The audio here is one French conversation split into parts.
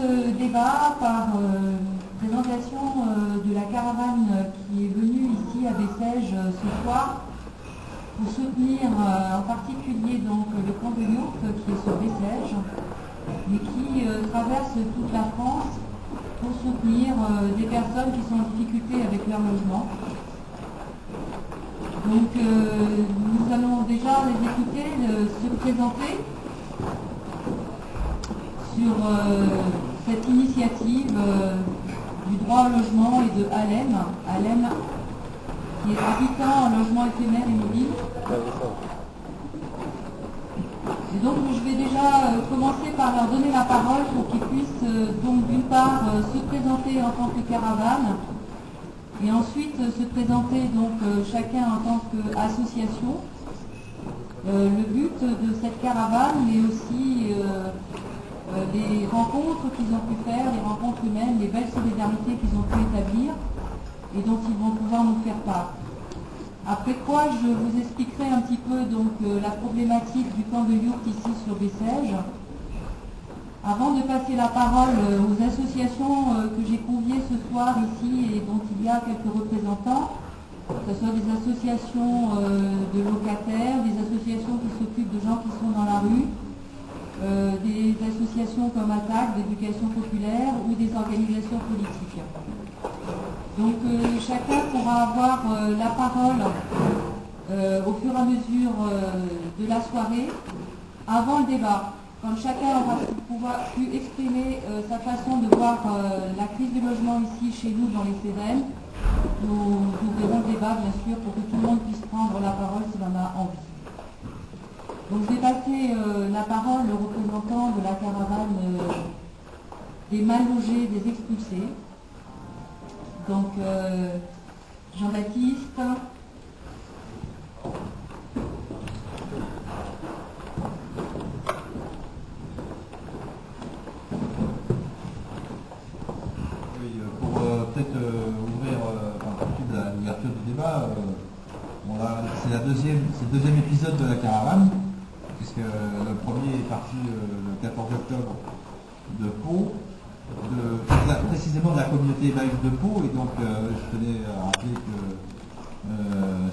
ce débat par présentation de la caravane qui est venue ici à Bessèges ce soir pour soutenir en particulier donc le camp de Yourtes qui est sur Bessèges, mais qui traverse toute la France pour soutenir des personnes qui sont en difficulté avec leur logement. Donc nous allons déjà les écouter se présenter sur cette initiative du droit au logement et de Alem, qui est habitant en logement éphémère et mobile. Et donc je vais déjà commencer par leur donner la parole pour qu'ils puissent donc d'une part se présenter en tant que caravane et ensuite se présenter donc chacun en tant qu'association. Le but de cette caravane, mais aussi les rencontres qu'ils ont pu faire, les rencontres humaines, les belles solidarités qu'ils ont pu établir et dont ils vont pouvoir nous faire part. Après quoi, je vous expliquerai un petit peu donc la problématique du camp de Yourtes ici sur Bessèges. Avant de passer la parole aux associations que j'ai conviées ce soir ici et dont il y a quelques représentants, que ce soit des associations de locataires, des associations qui s'occupent de gens qui sont dans la rue, des associations comme ATTAC, d'éducation populaire ou des organisations politiques. Donc chacun pourra avoir la parole au fur et à mesure de la soirée, avant le débat. Quand chacun aura pu exprimer sa façon de voir la crise du logement ici chez nous dans les Cévennes, nous ouvrirons le débat bien sûr pour que tout le monde puisse prendre la parole s'il en a envie. Donc je vais passer la parole au représentant de la caravane des mal logés, des expulsés. Donc Jean-Baptiste. Oui, pour peut-être ouvrir l'ouverture du débat, c'est le deuxième épisode de la caravane, puisque le premier est parti le 14 octobre de Pau, précisément de la communauté Emmaüs de Pau, et donc je tenais à rappeler que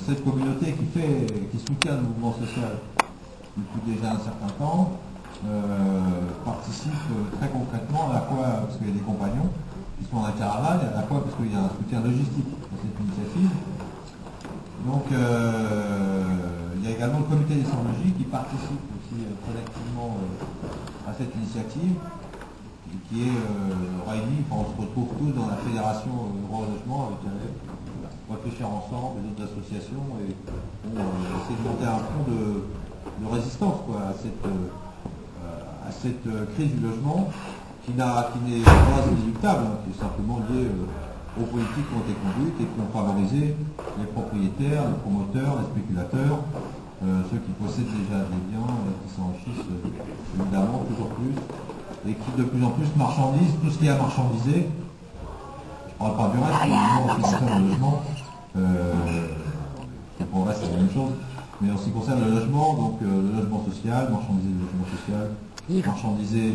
cette communauté qui soutient le mouvement social depuis déjà un certain temps participe très concrètement, à la fois parce qu'il y a des compagnons qui sont dans la caravane, et à la fois parce qu'il y a un soutien logistique à cette initiative. Donc il y a également le comité des sans-logis qui participe aussi très activement à cette initiative, qui est réunie, on se retrouve tous dans la fédération droit au logement avec pour réfléchir ensemble, les autres associations, et essayer de monter un front de résistance à cette crise du logement qui n'est pas inéluctable, qui est simplement liée aux politiques qui ont été conduites et qui ont favorisé les propriétaires, les promoteurs, les spéculateurs, ceux qui possèdent déjà des biens et qui s'enrichissent évidemment toujours plus, et qui de plus en plus marchandisent tout ce qui est à marchandiser. Je ne parle pas du reste, en ce qui concerne le logement, pour le reste c'est la même chose, mais en ce qui concerne le logement, donc le logement social, marchandiser le logement social, marchandiser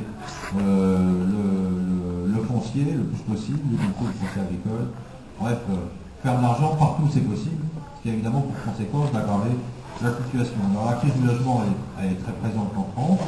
le foncier le plus possible, le foncier agricole, bref, faire de l'argent partout où c'est possible, ce qui a évidemment pour conséquence d'aggraver la situation. Alors la crise du logement est très présente en France.